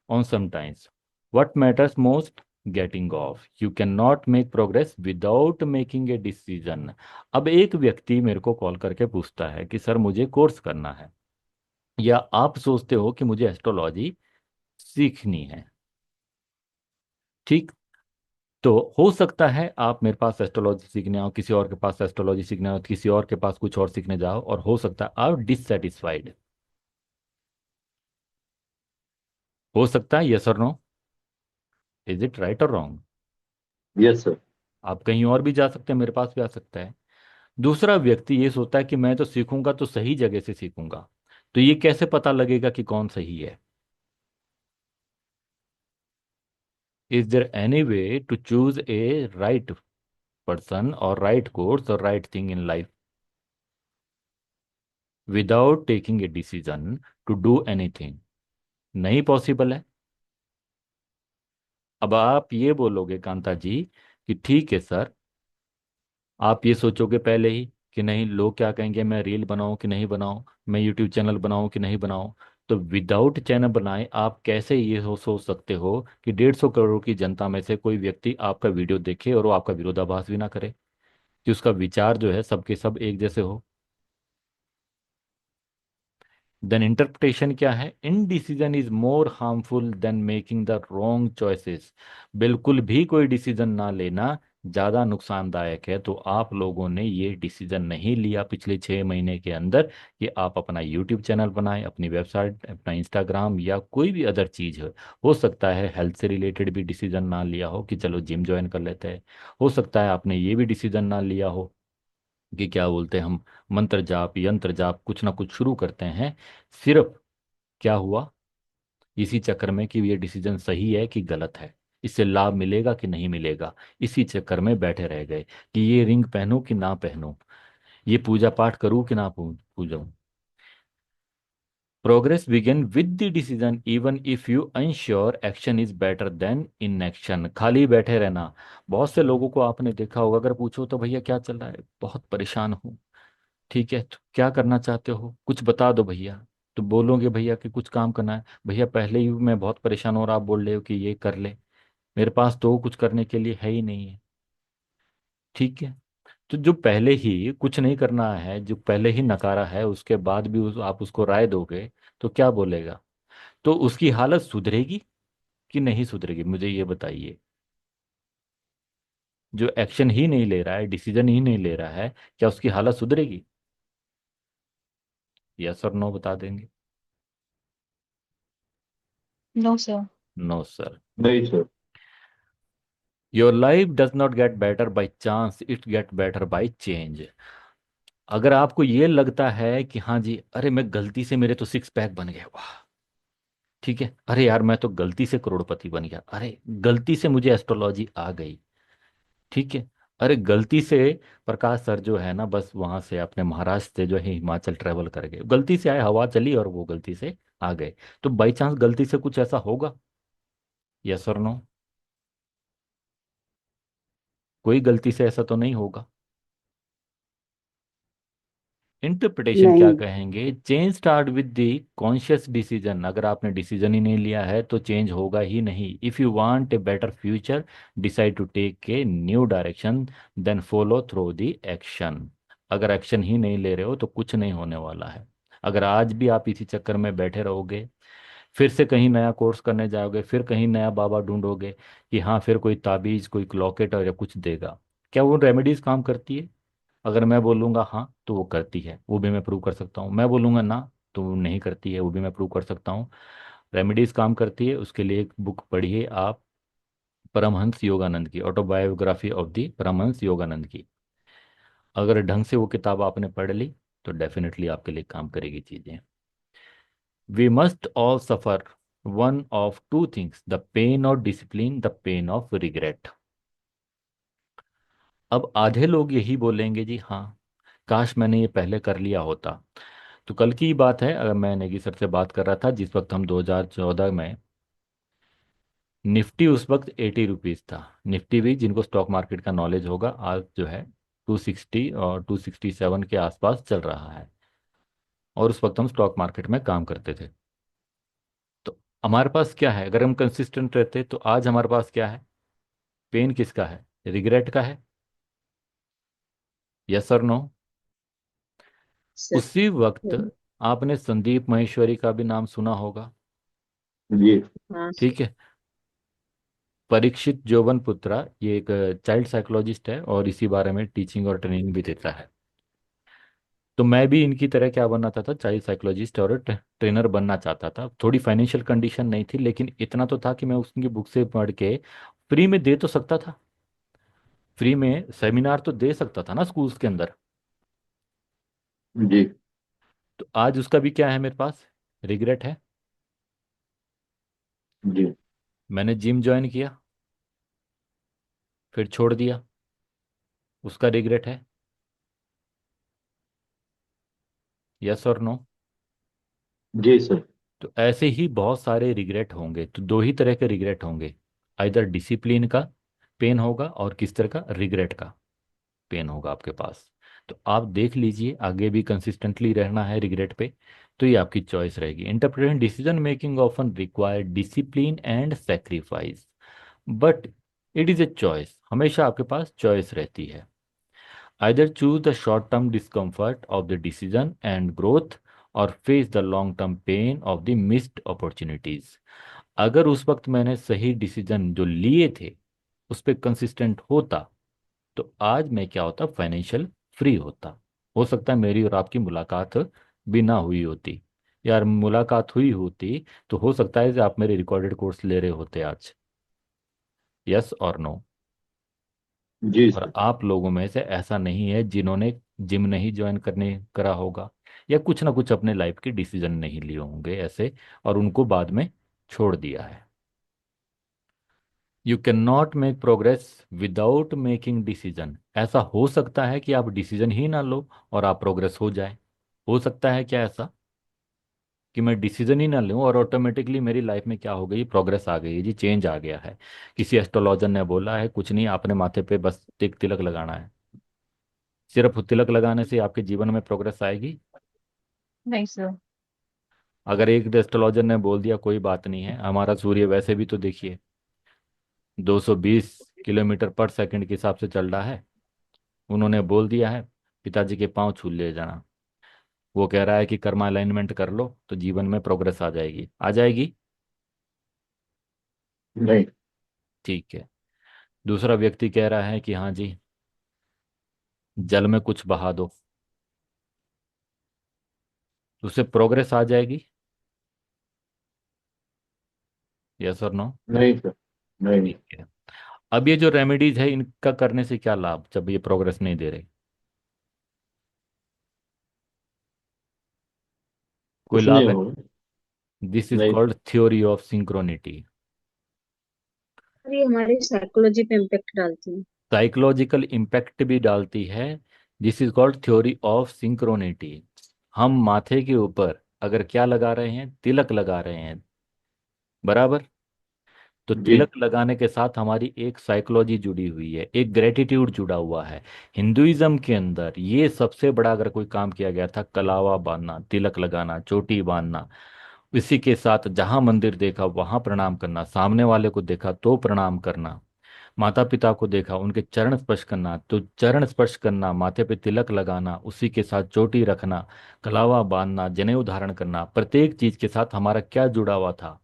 on sometimes, what matters most, getting off. You cannot make progress without making a decision. अब एक व्यक्ति मेरे को कॉल करके पूछता है कि सर मुझे कोर्स करना है, या आप सोचते हो कि मुझे एस्ट्रोलॉजी सीखनी है। ठीक। तो हो सकता है आप मेरे पास एस्ट्रोलॉजी सीखने आओ, किसी और के पास एस्ट्रोलॉजी सीखने आओ, किसी और के पास कुछ और सीखने जाओ, और हो सकता है आप डिससेटिस्फाइड। हो सकता है, यस और नो? इज इट राइट और रॉन्ग? Yes sir. आप कहीं और भी जा सकते हैं, मेरे पास भी आ सकता है। दूसरा व्यक्ति ये सोचता है कि मैं तो सीखूंगा तो सही जगह से सीखूंगा। तो ये कैसे पता लगेगा कि कौन सही है? Is there any way to choose a right person और राइट कोर्स और right thing in life without taking a decision to do anything? नहीं पॉसिबल है। अब आप ये बोलोगे कांता जी कि ठीक है सर, आप ये सोचोगे पहले ही कि नहीं लोग क्या कहेंगे, मैं रील बनाऊं कि नहीं बनाऊं, मैं यूट्यूब चैनल बनाऊं कि नहीं बनाऊं। तो विदाउट चैनल बनाए आप कैसे ये सोच सकते हो कि 150 करोड़ की जनता में से कोई व्यक्ति आपका वीडियो देखे और वो आपका विरोधाभास भी ना करे, कि उसका विचार जो है सबके सब एक जैसे हो? देन इंटरप्रिटेशन क्या है? Indecision is more harmful than making the wrong choices. बिल्कुल भी कोई डिसीजन ना लेना ज्यादा नुकसानदायक है। तो आप लोगों ने ये डिसीजन नहीं लिया पिछले 6 महीने के अंदर कि आप अपना यूट्यूब चैनल बनाएं, अपनी वेबसाइट, अपना इंस्टाग्राम, या कोई भी अदर चीज हो सकता है हेल्थ से रिलेटेड भी डिसीजन ना लिया हो कि चलो जिम ज्वाइन कर लेते हैं। हो सकता है आपने ये भी डिसीजन ना लिया हो कि क्या बोलते हैं हम, मंत्र जाप, यंत्र जाप, कुछ ना कुछ शुरू करते हैं। सिर्फ क्या हुआ इसी चक्कर में कि ये डिसीजन सही है कि गलत है, इससे लाभ मिलेगा कि नहीं मिलेगा, इसी चक्कर में बैठे रह गए कि ये रिंग पहनूं कि ना पहनूं, ये पूजा पाठ करूं कि ना पूजूं। Progress begin with the decision even if you unsure action is better than inaction. खाली बैठे रहना। बहुत से लोगों को आपने देखा होगा, अगर पूछो तो भैया क्या चल रहा है, बहुत परेशान हूँ। ठीक है, तो क्या करना चाहते हो, कुछ बता दो भैया। तो बोलोगे भैया कि कुछ काम करना है, भैया पहले ही मैं बहुत परेशान हो रहा, आप बोल रहे हो कि ये कर ले। मेरे पास तो कुछ करने के लिए है ही नहीं है। ठीक है। तो जो पहले ही कुछ नहीं करना है, जो पहले ही नकारा है, उसके बाद भी आप उसको राय दोगे तो क्या बोलेगा? तो उसकी हालत सुधरेगी कि नहीं सुधरेगी, मुझे ये बताइए। जो एक्शन ही नहीं ले रहा है, डिसीजन ही नहीं ले रहा है, क्या उसकी हालत सुधरेगी? यस और नो बता देंगे। No sir. No sir. नहीं sir. Your life does not get better by chance, it get better by change. अगर आपको ये लगता है कि हाँ जी, अरे मैं गलती से, मेरे तो 6 पैक बन गए, वाह, ठीक है, अरे यार मैं तो गलती से करोड़पति बन गया, अरे गलती से मुझे एस्ट्रोलॉजी आ गई, ठीक है, अरे गलती से प्रकाश सर जो है ना, बस वहां से अपने महाराष्ट्र से जो है हिमाचल ट्रेवल कर गए, गलती से आए, हवा चली और वो गलती से आ गए। तो बाई चांस गलती से कुछ ऐसा होगा? यस और नो? कोई गलती से ऐसा तो नहीं होगा। इंटरप्रिटेशन क्या नहीं। कहेंगे, change start with the conscious decision. अगर आपने डिसीजन ही नहीं लिया है तो चेंज होगा ही नहीं। If you want a better future, decide to take a new direction, then follow through the action. अगर एक्शन ही नहीं ले रहे हो तो कुछ नहीं होने वाला है। अगर आज भी आप इसी चक्कर में बैठे रहोगे, फिर से कहीं नया कोर्स करने जाओगे, फिर कहीं नया बाबा ढूंढोगे कि हाँ फिर कोई ताबीज, कोई लॉकेट और या कुछ देगा, क्या वो रेमेडीज काम करती है? अगर मैं बोलूँगा हाँ तो वो करती है, वो भी मैं प्रूव कर सकता हूँ। मैं बोलूँगा ना तो वो नहीं करती है, वो भी मैं प्रूव कर सकता हूँ। रेमेडीज काम करती है, उसके लिए एक बुक पढ़िए आप, परमहंस योगानंद की, autobiography of the Paramahansa Yogananda की। अगर ढंग से वो किताब आपने पढ़ ली तो डेफिनेटली आपके लिए काम करेगी चीज़ें। We must all suffer one of two things, the pain of discipline, the pain of regret. अब आधे लोग यही बोलेंगे जी हाँ, काश मैंने ये पहले कर लिया होता। तो कल की ही बात है, अगर मैं नेगी सर से बात कर रहा था जिस वक्त हम 2014 में, निफ्टी उस वक्त 80 रुपीज़ था। निफ्टी भी, जिनको स्टॉक मार्केट का नॉलेज होगा, आज जो है 260 और 267 के आसपास चल रहा है। और उस वक्त हम स्टॉक मार्केट में काम करते थे। तो हमारे पास क्या है, अगर हम कंसिस्टेंट रहते तो आज हमारे पास क्या है? पेन किसका है? रिग्रेट का है? यस और नो? सर। उसी वक्त आपने संदीप महेश्वरी का भी नाम सुना होगा। जी। हाँ। ठीक है। परीक्षित जोवन पुत्रा, ये एक चाइल्ड साइकोलॉजिस्ट है और इसी बारे में टीचिंग और ट्रेनिंग भी देता है। तो मैं भी इनकी तरह क्या बनना चाहता था, चाइल्ड साइकोलॉजिस्ट और ट्रेनर बनना चाहता था। थोड़ी फाइनेंशियल कंडीशन नहीं थी, लेकिन इतना तो था कि मैं उसकी बुक से पढ़ के फ्री में दे तो सकता था। फ्री में सेमिनार तो दे सकता था ना स्कूल्स के अंदर। जी। तो आज उसका भी क्या है मेरे पास? रिग्रेट है। जी। मैंने जिम ज्वाइन किया, फिर छोड़ दिया, उसका रिग्रेट है। यस और नो? जी सर। तो ऐसे ही बहुत सारे रिग्रेट होंगे। तो दो ही तरह के रिग्रेट होंगे, इधर डिसिप्लिन का पेन होगा और किस तरह का रिग्रेट का पेन होगा आपके पास। तो आप देख लीजिए, आगे भी कंसिस्टेंटली रहना है रिग्रेट पे, तो ये आपकी चॉइस रहेगी। Interpretation decision making often require discipline and sacrifice, but it is a choice. हमेशा आपके पास चॉइस रहती है। Either choose the short term discomfort of the decision and growth, or face the long term pain of the missed opportunities। अगर उस वक्त मैंने सही decision जो लिए थे उस पर कंसिस्टेंट होता तो आज मैं क्या होता, फाइनेंशियल फ्री होता। हो सकता है मेरी और आपकी मुलाकात भी ना हुई होती। यार मुलाकात हुई होती तो हो सकता है कि आप मेरे रिकॉर्डेड कोर्स ले रहे होते आज। यस और नो? जी और सर। आप लोगों में से ऐसा नहीं है जिन्होंने जिम नहीं ज्वाइन करने करा होगा, या कुछ ना कुछ अपने लाइफ के डिसीजन नहीं लिए होंगे ऐसे, और उनको बाद में छोड़ दिया है। You can not make progress without making decision. ऐसा हो सकता है कि आप डिसीजन ही ना लो और आप प्रोग्रेस हो जाए। हो सकता है क्या ऐसा कि मैं डिसीजन ही ना लूं और ऑटोमेटिकली मेरी लाइफ में क्या हो गई, प्रोग्रेस आ गई है जी, चेंज आ गया है? किसी एस्ट्रोलॉजर ने बोला है, कुछ नहीं, आपने माथे पे बस एक तिलक लगाना है। सिर्फ तिलक लगाने से आपके जीवन में प्रोग्रेस आएगी? नहीं सर। अगर एक एस्ट्रोलॉजर ने बोल दिया कोई बात नहीं है, हमारा सूर्य वैसे भी तो देखिए 220 किलोमीटर पर सेकंड के हिसाब से चल रहा है, उन्होंने बोल दिया है पिताजी के पांव छू ले जाना, वो कह रहा है कि कर्मा अलाइनमेंट कर लो तो जीवन में प्रोग्रेस आ जाएगी, आ जाएगी? नहीं। ठीक है। दूसरा व्यक्ति कह रहा है कि हाँ जी, जल में कुछ बहा दो, उससे प्रोग्रेस आ जाएगी? यस और नो? नहीं सर। नहीं। ठीक है। अब ये जो रेमेडीज है इनका करने से क्या लाभ जब ये प्रोग्रेस नहीं दे रही? कोई कुछ नहीं लाभ है? होगा। दिस इज नहीं called sir. Theory of synchronicity. और ये हमारी साइकोलॉजी पे इम्पेक्ट डालती है। साइकोलॉजिकल इम्पैक्ट भी डालती है। This is called theory of synchronicity. हम माथे के ऊपर अगर क्या लगा रहे हैं, तिलक लगा रहे हैं, बराबर, तो जी तिलक लगाने के साथ हमारी एक साइकोलॉजी जुड़ी हुई है, एक ग्रेटिट्यूड जुड़ा हुआ है। हिंदुइज्म के अंदर ये सबसे बड़ा अगर कोई काम किया गया था, कलावा बांधना, तिलक लगाना, चोटी बांधना। इसी के साथ जहां मंदिर देखा वहां प्रणाम करना, सामने वाले को देखा तो प्रणाम करना, माता पिता को देखा उनके चरण स्पर्श करना तो चरण स्पर्श करना, माथे पे तिलक लगाना, उसी के साथ चोटी रखना, कलावा बांधना, जनेऊ धारण करना, प्रत्येक चीज के साथ हमारा क्या जुड़ा हुआ था?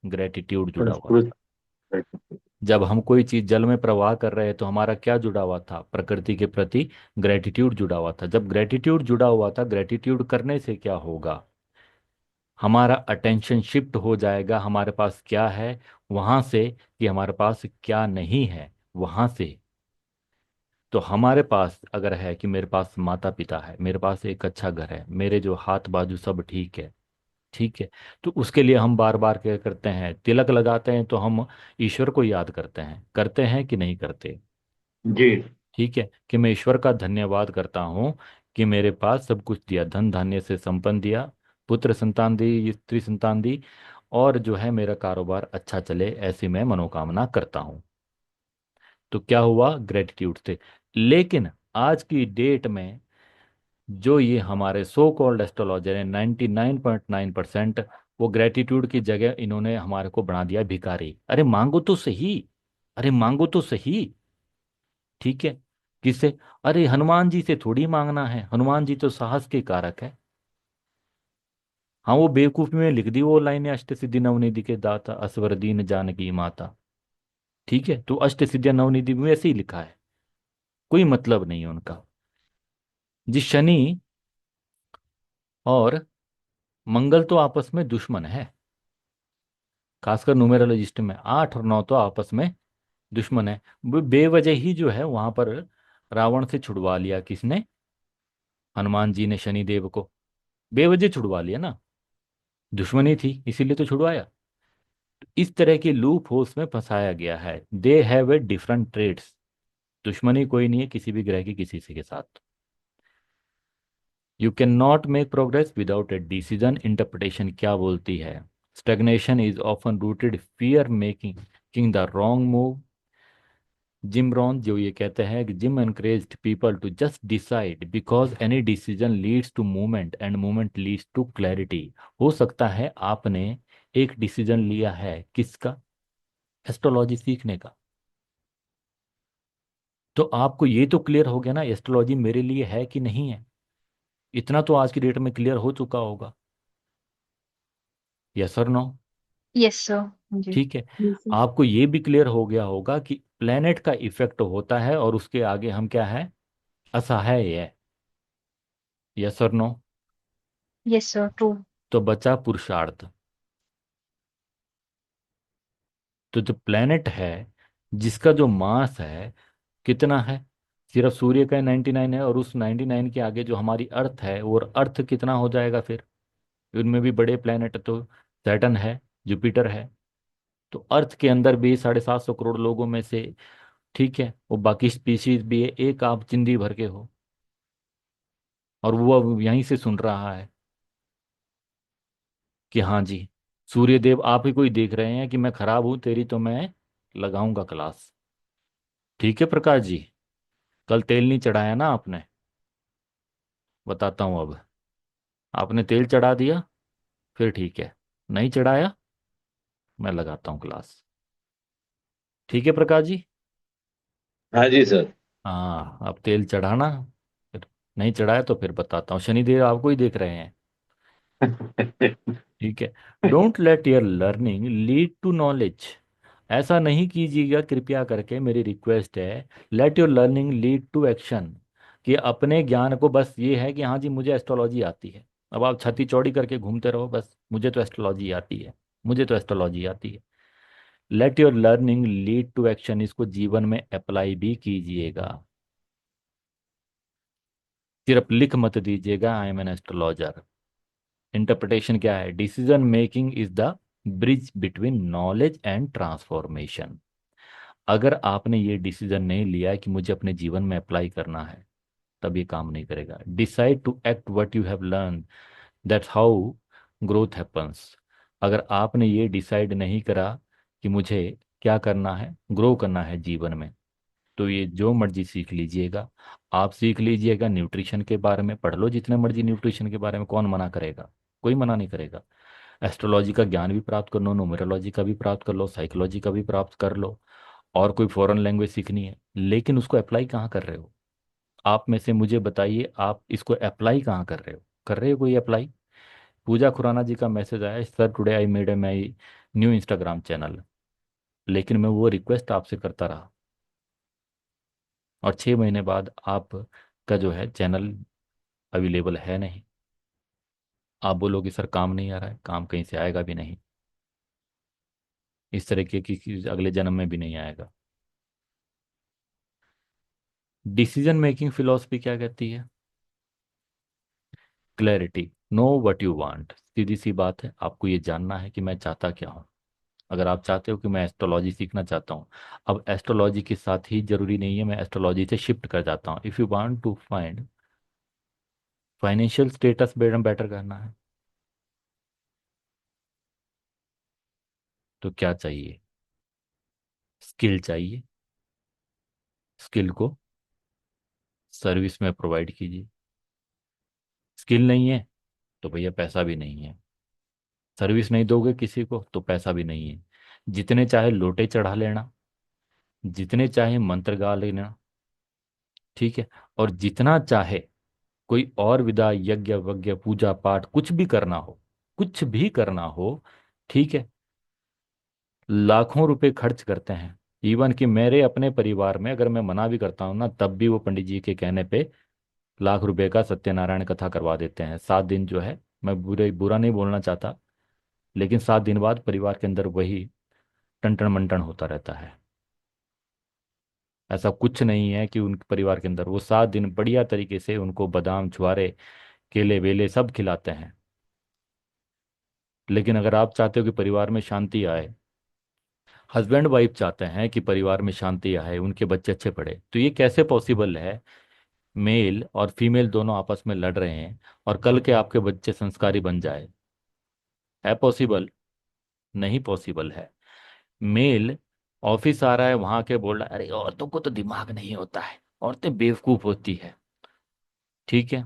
ग्रेटिट्यूड जुड़ा हुआ संस्कृत। था। जब हम कोई चीज जल में प्रवाह कर रहे हैं तो हमारा क्या जुड़ा हुआ था? प्रकृति के प्रति ग्रेटिट्यूड जुड़ा हुआ था। जब ग्रेटिट्यूड जुड़ा हुआ था, ग्रेटिट्यूड करने से क्या होगा? हमारा अटेंशन शिफ्ट हो जाएगा हमारे पास क्या है वहां से, कि हमारे पास क्या नहीं है वहां से। तो हमारे पास अगर है कि मेरे पास माता पिता है, मेरे पास एक अच्छा घर है, मेरे जो हाथ बाजू सब ठीक है, ठीक है, तो उसके लिए हम बार बार क्या करते हैं? तिलक लगाते हैं तो हम ईश्वर को याद करते हैं कि नहीं करते? जी ठीक है, कि मैं ईश्वर का धन्यवाद करता हूँ कि मेरे पास सब कुछ दिया, धन धान्य से संपन्न दिया, पुत्र संतान दी, स्त्री संतान दी, और जो है मेरा कारोबार अच्छा चले, ऐसी मैं मनोकामना करता हूँ। तो क्या हुआ? ग्रेटिट्यूड थे। लेकिन आज की डेट में जो ये हमारे सो कॉल्ड एस्ट्रोलॉजर हैं, 99.9%, वो ग्रेटिट्यूड की जगह इन्होंने हमारे को बना दिया भिखारी। अरे मांगो तो सही, अरे मांगो तो सही। ठीक है, किससे? अरे हनुमान जी से थोड़ी मांगना है, हनुमान जी तो साहस के कारक है। हाँ, वो बेवकूफी में लिख दी वो लाइनें, अष्ट सिद्धि नवनिधि के दाता असवर दीन जानकी माता। ठीक है, तो अष्ट सिद्धि नवनिधि में ऐसे ही लिखा है, कोई मतलब नहीं है उनका। जी, शनि और मंगल तो आपस में दुश्मन है, खासकर न्यूमेरोलॉजिस्ट में 8 और 9 तो आपस में दुश्मन है। बेवजह ही जो है वहां पर रावण से छुड़वा लिया किसने? हनुमान जी ने शनि देव को बेवजह छुड़वा लिया ना, दुश्मनी थी इसीलिए तो छुड़वाया। इस तरह के लूप होल्स में फंसाया गया है। They have a different trades. दुश्मनी कोई नहीं है किसी भी ग्रह की किसी से के साथ। You can not make progress without a decision. Interpretation क्या बोलती है? Stagnation is often rooted fear making the wrong move. Jim Rohn जो ये कहते हैं कि gym encouraged people to just decide because any decision leads to movement and movement leads to clarity। हो सकता है आपने एक डिसीजन लिया है किसका? एस्ट्रोलॉजी सीखने का। तो आपको ये तो क्लियर हो गया ना एस्ट्रोलॉजी मेरे लिए है कि नहीं है? इतना तो आज की डेट में क्लियर हो चुका होगा। यस और नो? Yes sir. जी। ठीक है, जैसे आपको ये भी क्लियर हो गया होगा कि प्लेनेट का इफेक्ट होता है और उसके आगे हम क्या है? असहाय है। यस और नो? Yes sir, true. तो बचा पुरुषार्थ। तो जो प्लेनेट है जिसका जो मास है कितना है? सिर्फ सूर्य का 99 है, और उस 99 के आगे जो हमारी अर्थ है, और अर्थ कितना हो जाएगा फिर? उनमें भी बड़े प्लेनेट तो सैटर्न है, जुपिटर है। तो अर्थ के अंदर भी 750 करोड़ लोगों में से, ठीक है, वो बाकी स्पीशीज भी है, एक आप चिंदी भर के हो, और वो अब यहीं से सुन रहा है कि हाँ जी, सूर्य देव आप ही कोई देख रहे हैं कि मैं खराब हूं तेरी तो मैं लगाऊंगा क्लास। ठीक है प्रकाश जी, कल तेल नहीं चढ़ाया ना आपने? बताता हूँ अब। आपने तेल चढ़ा दिया, फिर ठीक है, नहीं चढ़ाया, मैं लगाता हूँ क्लास। ठीक है प्रकाश जी? हाँ जी सर। हाँ, अब तेल चढ़ाना, फिर नहीं चढ़ाया तो फिर बताता हूँ, शनिदेव आपको ही देख रहे हैं। ठीक है, don't let your learning lead to knowledge. ऐसा नहीं कीजिएगा कृपया करके, मेरी रिक्वेस्ट है। Let your learning lead to action. कि अपने ज्ञान को बस ये है कि हाँ जी मुझे एस्ट्रोलॉजी आती है, अब आप छाती चौड़ी करके घूमते रहो बस, मुझे तो एस्ट्रोलॉजी आती है, मुझे तो एस्ट्रोलॉजी आती है। Let your learning lead to action, इसको जीवन में अप्लाई भी कीजिएगा। सिर्फ लिख मत दीजिएगा I am an astrologer. Interpretation क्या है? Decision making is the bridge between knowledge and transformation. अगर आपने ये डिसीजन नहीं लिया है कि मुझे अपने जीवन में अप्लाई करना है, तब ये काम नहीं करेगा। Decide to act what you have learn, that's how growth happens. अगर आपने ये डिसाइड नहीं करा कि मुझे क्या करना है, ग्रो करना है जीवन में, तो ये जो मर्जी सीख लीजिएगा। आप सीख लीजिएगा न्यूट्रिशन के बारे में, पढ़ लो जितने मर्जी न्यूट्रिशन के बारे में, कौन मना करेगा? कोई मना नहीं करेगा। एस्ट्रोलॉजी का ज्ञान भी प्राप्त कर लो, न्यूमेरोलॉजी का भी प्राप्त कर लो, साइकोलॉजी का भी प्राप्त कर लो, और कोई फॉरेन लैंग्वेज सीखनी है, लेकिन उसको अप्लाई कहाँ कर रहे हो? आप में से मुझे बताइए, आप इसको अप्लाई कहाँ कर रहे हो? कर रहे हो कोई अप्लाई? पूजा खुराना जी का मैसेज आया, sir today I made a my new Instagram channel, लेकिन मैं वो रिक्वेस्ट आपसे करता रहा, और 6 महीने बाद आपका जो है चैनल अवेलेबल है नहीं। आप बोलोगे सर काम नहीं आ रहा है, काम कहीं से आएगा भी नहीं, इस तरह के कि अगले जन्म में भी नहीं आएगा। डिसीजन मेकिंग फिलॉसफी क्या कहती है? Clarity, know what you want. सीधी सी बात है, आपको ये जानना है कि मैं चाहता क्या हूँ। अगर आप चाहते हो कि मैं एस्ट्रोलॉजी सीखना चाहता हूँ, अब एस्ट्रोलॉजी के साथ ही जरूरी नहीं है मैं एस्ट्रोलॉजी से शिफ्ट कर जाता हूँ। If you want to find financial status better करना है, तो क्या चाहिए? स्किल चाहिए। स्किल को सर्विस में प्रोवाइड कीजिए। स्किल नहीं है तो भैया पैसा भी नहीं है। सर्विस नहीं दोगे किसी को तो पैसा भी नहीं है। जितने चाहे लोटे चढ़ा लेना, जितने चाहे मंत्र गा लेना, ठीक है, और जितना चाहे कोई और विधा, यज्ञ वज्ञ पूजा पाठ कुछ भी करना हो, कुछ भी करना हो, ठीक है, लाखों रुपए खर्च करते हैं। इवन कि मेरे अपने परिवार में अगर मैं मना भी करता हूँ ना, तब भी वो पंडित जी के कहने पे लाख रुपए का सत्यनारायण कथा करवा देते हैं। 7 दिन जो है, मैं बुरा नहीं बोलना चाहता, लेकिन 7 दिन बाद परिवार के अंदर वही टंटन मंटन होता रहता है। ऐसा कुछ नहीं है कि उनके परिवार के अंदर, वो 7 दिन बढ़िया तरीके से उनको बादाम छुआरे केले वेले सब खिलाते हैं। लेकिन अगर आप चाहते हो कि परिवार में शांति आए, हस्बैंड वाइफ चाहते हैं कि परिवार में शांति आए, उनके बच्चे अच्छे पढ़े, तो ये कैसे पॉसिबल है? मेल और फीमेल दोनों आपस में लड़ रहे हैं और कल के आपके बच्चे संस्कारी बन जाए? है पॉसिबल? नहीं पॉसिबल है। मेल ऑफिस आ रहा है, वहां के बोल रहा है, अरे औरतों को तो दिमाग नहीं होता है, औरतें बेवकूफ होती है, ठीक है।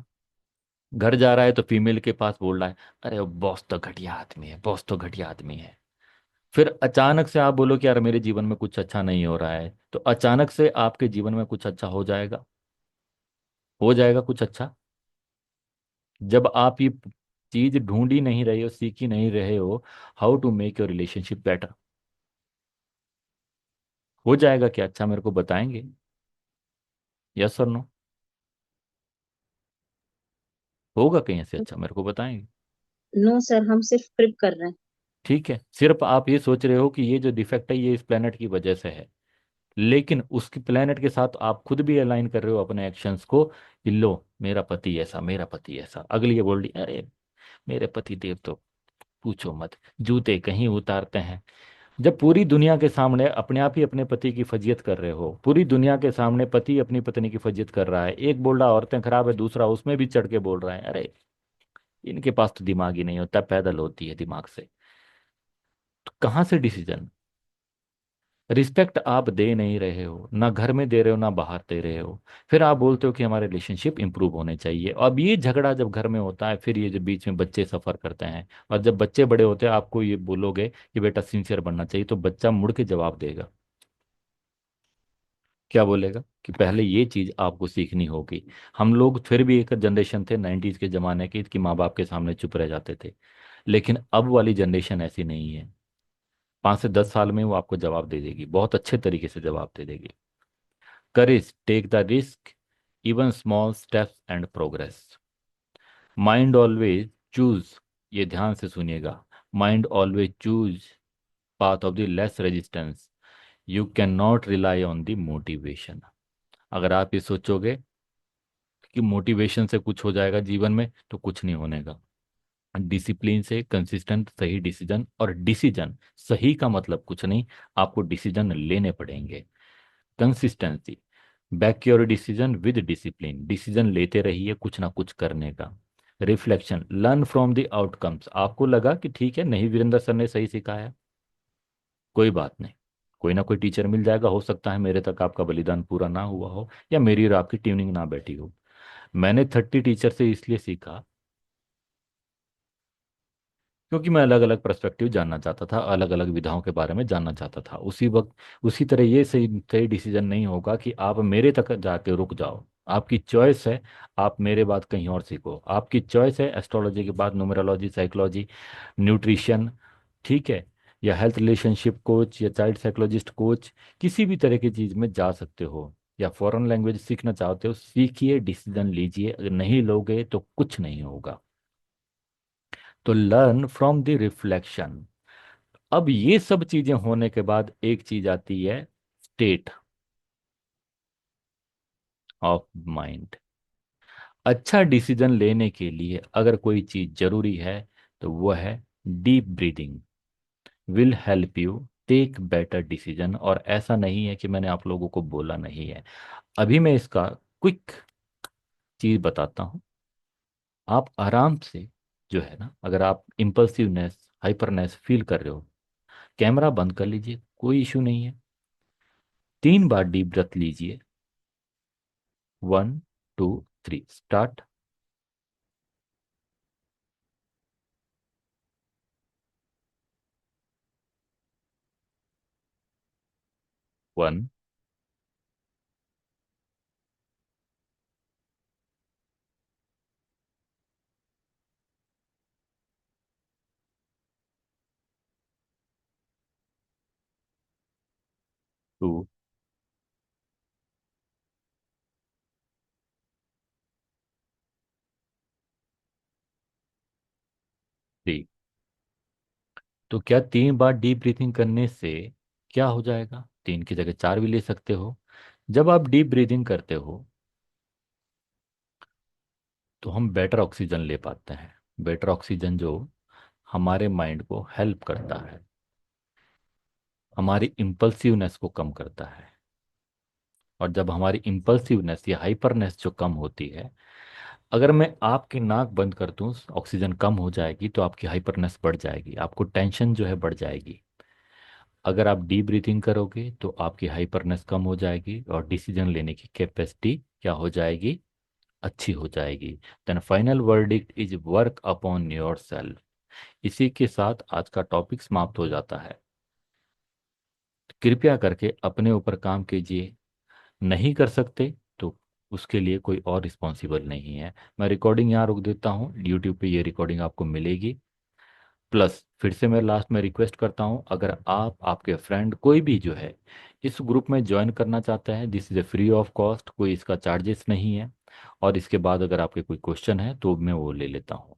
घर जा रहा है तो फीमेल के पास बोल रहा है, अरे बॉस तो घटिया आदमी है, बॉस तो घटिया आदमी है। फिर अचानक से आप बोलो कि यार मेरे जीवन में कुछ अच्छा नहीं हो रहा है, तो अचानक से आपके जीवन में कुछ अच्छा हो जाएगा? हो जाएगा कुछ अच्छा? जब आप ये चीज ढूंढ ही नहीं रहे हो, सीख ही नहीं रहे हो, how to make your relationship better, हो जाएगा क्या अच्छा, मेरे को बताएंगे? यस और नो? होगा कहीं से अच्छा, मेरे को बताएंगे? नो सर, हम सिर्फ प्रिप कर रहे हैं। ठीक है, सिर्फ आप ये सोच रहे हो कि ये जो डिफेक्ट है ये इस प्लेनेट की वजह से है, लेकिन उसकी प्लेनेट के साथ आप खुद भी अलाइन कर रहे हो अपने एक्शंस को, कि लो मेरा पति ऐसा, मेरा पति ऐसा। अगली ये बोल रही, अरे मेरे पति देव तो पूछो मत, जूते कहीं उतारते हैं। जब पूरी दुनिया के सामने अपने आप ही अपने पति की फजीयत कर रहे हो, पूरी दुनिया के सामने पति अपनी पत्नी की फजीयत कर रहा है, एक बोल रहा औरतें खराब है, दूसरा उसमें भी चढ़ के बोल रहा है, अरे इनके पास तो दिमाग ही नहीं होता, पैदल होती है दिमाग से। तो कहाँ से डिसीजन? रिस्पेक्ट आप दे नहीं रहे हो, ना घर में दे रहे हो ना बाहर दे रहे हो। फिर आप बोलते हो कि हमारे रिलेशनशिप इंप्रूव होने चाहिए। अब ये झगड़ा जब घर में होता है, फिर ये जो बीच में बच्चे सफर करते हैं, और जब बच्चे बड़े होते हैं आपको ये बोलोगे कि बेटा सिंसियर बनना चाहिए, तो बच्चा मुड़ के जवाब देगा, क्या बोलेगा? कि पहले ये चीज आपको सीखनी होगी। हम लोग फिर भी एक जनरेशन थे 90s के जमाने की, कि माँ बाप के सामने चुप रह जाते थे, लेकिन अब वाली जनरेशन ऐसी नहीं है। 5 से 10 साल में वो आपको जवाब दे देगी, बहुत अच्छे तरीके से जवाब दे देगी। Courage, take the risk, even small steps and progress. Mind always choose, ये ध्यान से सुनिएगा, mind always choose path of the less resistance. You can not rely on the motivation. अगर आप ये सोचोगे कि मोटिवेशन से कुछ हो जाएगा जीवन में, तो कुछ नहीं होने का। डिसिप्लिन से कंसिस्टेंट सही डिसीजन, और डिसीजन सही का मतलब कुछ नहीं, आपको डिसीजन लेने पड़ेंगे। Consistency, back your decision with discipline, decision लेते रहिए कुछ ना कुछ करने का। Reflection, learn from the outcomes. आपको लगा कि ठीक है, नहीं वीरेंद्र सर ने सही सिखाया, कोई बात नहीं, कोई ना कोई टीचर मिल जाएगा, हो सकता है मेरे तक आपका बलिदान पूरा ना हुआ हो या मेरी और आपकी ट्यूनिंग ना बैठी हो। मैंने 30 टीचर से इसलिए सीखा क्योंकि मैं अलग अलग पर्सपेक्टिव जानना चाहता था, अलग अलग विधाओं के बारे में जानना चाहता था। उसी वक्त उसी तरह ये सही सही डिसीजन नहीं होगा कि आप मेरे तक जाके रुक जाओ। आपकी चॉइस है, आप मेरे बाद कहीं और सीखो। आपकी चॉइस है, एस्ट्रोलॉजी के बाद न्यूमरोलॉजी, साइकोलॉजी, न्यूट्रिशन, ठीक है, या हेल्थ रिलेशनशिप कोच या चाइल्ड साइकोलॉजिस्ट कोच, किसी भी तरह की चीज़ में जा सकते हो। या फॉरेन लैंग्वेज सीखना चाहते हो, सीखिए, डिसीजन लीजिए। अगर नहीं लोगे तो कुछ नहीं होगा। तो लर्न फ्रॉम द रिफ्लेक्शन। अब ये सब चीजें होने के बाद एक चीज आती है, स्टेट ऑफ माइंड। अच्छा डिसीजन लेने के लिए अगर कोई चीज जरूरी है तो वो है deep breathing, will help you take better decision. और ऐसा नहीं है कि मैंने आप लोगों को बोला नहीं है, अभी मैं इसका क्विक चीज बताता हूं। आप आराम से, जो है ना, अगर आप इम्पल्सिवनेस, हाइपरनेस फील कर रहे हो, कैमरा बंद कर लीजिए, कोई इशू नहीं है। 3 बार डीप ब्रेथ लीजिए। 1 2 3 स्टार्ट। 1 2 3। तो क्या 3 बार डीप ब्रीथिंग करने से क्या हो जाएगा? 3 की जगह 4 भी ले सकते हो। जब आप डीप ब्रीथिंग करते हो तो हम बेटर ऑक्सीजन ले पाते हैं। बेटर ऑक्सीजन जो हमारे माइंड को हेल्प करता है, हमारी इम्पल्सिवनेस को कम करता है। और जब हमारी इम्पल्सिवनेस या हाइपरनेस जो कम होती है, अगर मैं आपकी नाक बंद कर दूं, ऑक्सीजन कम हो जाएगी तो आपकी हाइपरनेस बढ़ जाएगी, आपको टेंशन जो है बढ़ जाएगी। अगर आप डीप ब्रीथिंग करोगे तो आपकी हाइपरनेस कम हो जाएगी और डिसीजन लेने की कैपेसिटी क्या हो जाएगी? अच्छी हो जाएगी। Then final verdict is work upon yourself. इसी के साथ आज का टॉपिक समाप्त हो जाता है। कृपया करके अपने ऊपर काम कीजिए। नहीं कर सकते तो उसके लिए कोई और रिस्पॉन्सिबल नहीं है। मैं रिकॉर्डिंग यहाँ रोक देता हूँ, यूट्यूब पे ये रिकॉर्डिंग आपको मिलेगी। प्लस फिर से मैं लास्ट में रिक्वेस्ट करता हूँ, अगर आप, आपके फ्रेंड, कोई भी जो है इस ग्रुप में ज्वाइन करना चाहता है, this is a free of cost, कोई इसका चार्जेस नहीं है। और इसके बाद अगर आपके कोई क्वेश्चन है तो मैं वो ले लेता हूँ।